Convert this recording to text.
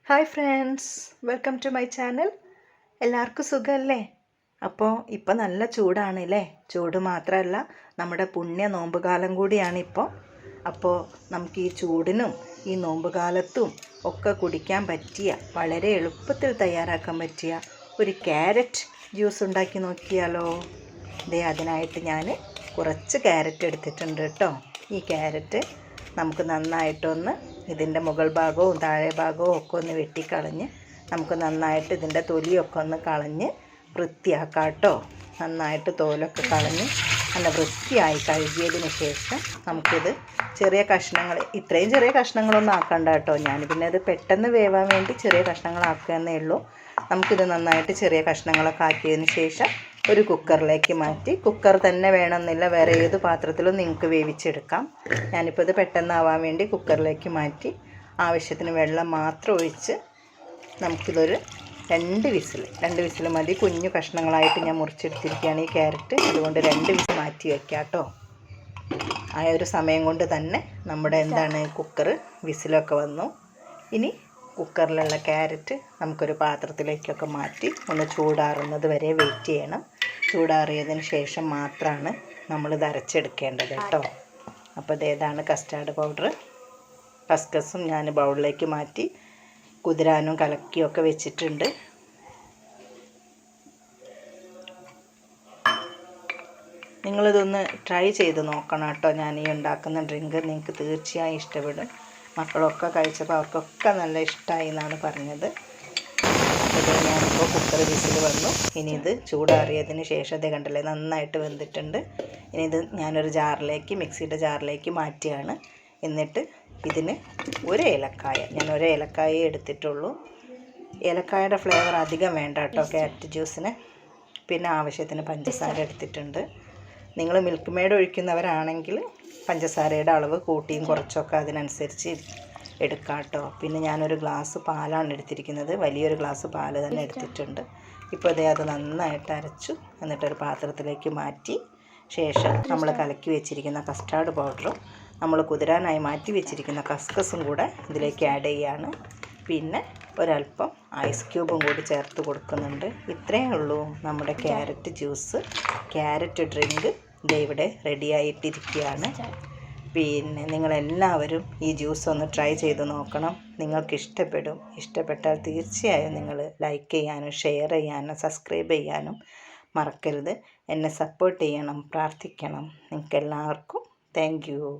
Hi friends, welcome to my channel. എല്ലാവർക്കും സുഖമല്ലേ? ഇപ്പോൾ നല്ല ചൂടാണ് അല്ലേ? ചൂട് മാത്രമല്ല, നമ്മുടെ പുണ്യ നോമ്പുകാലം കൂടിയാണിപ്പോൾ. അപ്പോൾ നമുക്ക് ഈ ചൂടിനും ഈ നോമ്പുകാലത്തും ഒക്കെ കുടിക്കാൻ പറ്റിയ, വളരെ എളുപ്പത്തിൽ തയ്യാറാക്കാൻ പറ്റിയ ഒരു ക്യാരറ്റ് ജ്യൂസ് ഉണ്ടാക്കി നോക്കിയാലോ? അതിനായിട്ട് ഞാൻ കുറച്ച് ക്യാരറ്റ് എടുത്തിട്ടുണ്ട് കേട്ടോ. ഈ ക്യാരറ്റ് നമുക്ക് നന്നായിട്ടൊന്ന് ഇതിൻ്റെ മുകൾ ഭാഗവും താഴെ ഭാഗവും ഒക്കെ ഒന്ന് വെട്ടിക്കളഞ്ഞ് നമുക്ക് നന്നായിട്ട് ഇതിൻ്റെ തൊലിയൊക്കെ ഒന്ന് കളഞ്ഞ് വൃത്തിയാക്കാം കേട്ടോ. നന്നായിട്ട് തോലൊക്കെ കളഞ്ഞ് നല്ല വൃത്തിയായി കഴുകിയതിന് ശേഷം നമുക്കിത് ചെറിയ കഷ്ണങ്ങൾ, ഇത്രയും ചെറിയ കഷ്ണങ്ങളൊന്നും ആക്കണ്ട കേട്ടോ. ഞാൻ പിന്നെ അത് പെട്ടെന്ന് വേവാൻ വേണ്ടി ചെറിയ കഷ്ണങ്ങളാക്കുക എന്നേ ഉള്ളൂ. നമുക്കിത് നന്നായിട്ട് ചെറിയ കഷ്ണങ്ങളൊക്കെ ആക്കിയതിന് ശേഷം ഒരു കുക്കറിലേക്ക് മാറ്റി, കുക്കർ തന്നെ വേണമെന്നില്ല, വേറെ ഏത് പാത്രത്തിലും നിങ്ങൾക്ക് വേവിച്ചെടുക്കാം. ഞാനിപ്പോൾ ഇത് പെട്ടെന്നാവാൻ വേണ്ടി കുക്കറിലേക്ക് മാറ്റി ആവശ്യത്തിന് വെള്ളം മാത്രം ഒഴിച്ച് നമുക്കിതൊരു രണ്ട് വിസിൽ മതി. കുഞ്ഞു കഷ്ണങ്ങളായിട്ട് ഞാൻ മുറിച്ചെടുത്തിരിക്കുകയാണ് ഈ ക്യാരറ്റ്, അതുകൊണ്ട് 2 വിസിൽ മാറ്റി വയ്ക്കാം കേട്ടോ. ആ ഒരു സമയം കൊണ്ട് തന്നെ നമ്മുടെ കുക്കർ വിസിലൊക്കെ വന്നു. ഇനി കുക്കറിലുള്ള ക്യാരറ്റ് നമുക്കൊരു പാത്രത്തിലേക്കൊക്കെ മാറ്റി ഒന്ന് ചൂടാറുന്നത് വരെ വെയിറ്റ് ചെയ്യണം. ചൂടാറിയതിന് ശേഷം മാത്രമാണ് നമ്മളിത് അരച്ചെടുക്കേണ്ടത് കേട്ടോ. അപ്പോൾ ഇതാണ് കസ്റ്റാർഡ് പൗഡർ. കസ്കസും ഞാൻ ബൗളിലേക്ക് മാറ്റി കുതിരാനും കലക്കിയൊക്കെ വെച്ചിട്ടുണ്ട്. നിങ്ങളിതൊന്ന് ട്രൈ ചെയ്ത് നോക്കണം കേട്ടോ. ഞാൻ ഈ ഉണ്ടാക്കുന്ന ഡ്രിങ്ക് നിങ്ങൾക്ക് തീർച്ചയായും ഇഷ്ടപ്പെടും. മക്കളൊക്കെ കഴിച്ചപ്പോൾ അവർക്കൊക്കെ നല്ല ഇഷ്ടമായി എന്നാണ് പറഞ്ഞത്. അപ്പോൾ ഞാനിപ്പോൾ കുക്കർ വിസിൽ വന്നു. ഇനി ഇത് ചൂടാറിയതിന് ശേഷം ഇത് കണ്ടില്ലേ, നന്നായിട്ട് വെന്തിട്ടുണ്ട്. ഇനി ഇത് ഞാനൊരു മിക്സിയുടെ ജാറിലേക്ക് മാറ്റുകയാണ്. എന്നിട്ട് ഇതിന് ഒരു ഏലക്കായ എടുത്തിട്ടുള്ളൂ. ഏലക്കായയുടെ ഫ്ലേവർ അധികം വേണ്ട കേട്ടോ ക്യാരറ്റ് ജ്യൂസിന്. പിന്നെ ആവശ്യത്തിന് പഞ്ചസാര എടുത്തിട്ടുണ്ട്. നിങ്ങൾ മിൽക്ക് മെയ്ഡ് ഒഴിക്കുന്നവരാണെങ്കിൽ പഞ്ചസാരയുടെ അളവ് കൂട്ടിയും കുറച്ചൊക്കെ അതിനനുസരിച്ച് എടുക്കാം കേട്ടോ. പിന്നെ ഞാനൊരു ഗ്ലാസ് പാലാണ് എടുത്തിരിക്കുന്നത്, വലിയൊരു ഗ്ലാസ് പാല് തന്നെ എടുത്തിട്ടുണ്ട്. ഇപ്പോൾ അത് നന്നായിട്ട് അരച്ചു. എന്നിട്ടൊരു പാത്രത്തിലേക്ക് മാറ്റി ശേഷം നമ്മൾ കലക്കി വെച്ചിരിക്കുന്ന കസ്റ്റാർഡ് പൗഡറും നമ്മൾ കുതിരാനായി മാറ്റി വെച്ചിരിക്കുന്ന കസ്കസും കൂടെ ഇതിലേക്ക് ആഡ് ചെയ്യുകയാണ്. പിന്നെ ഒരല്പം ഐസ് ക്യൂബും കൂടി ചേർത്ത് കൊടുക്കുന്നുണ്ട്. ഇത്രയേ ഉള്ളൂ നമ്മുടെ ക്യാരറ്റ് ജ്യൂസ്, ക്യാരറ്റ് ഡ്രിങ്ക് ഇവിടെ റെഡി ആയിട്ടിരിക്കുകയാണ്. പിന്നെ നിങ്ങളെല്ലാവരും ഈ ജ്യൂസ് ഒന്ന് ട്രൈ ചെയ്ത് നോക്കണം. നിങ്ങൾക്ക് ഇഷ്ടപ്പെട്ടാൽ തീർച്ചയായും നിങ്ങൾ ലൈക്ക് ചെയ്യാനും ഷെയർ ചെയ്യാനും സബ്സ്ക്രൈബ് ചെയ്യാനും മറക്കരുത്. എന്നെ സപ്പോർട്ട് ചെയ്യണം, പ്രാർത്ഥിക്കണം. നിങ്ങൾക്കെല്ലാവർക്കും താങ്ക് യു.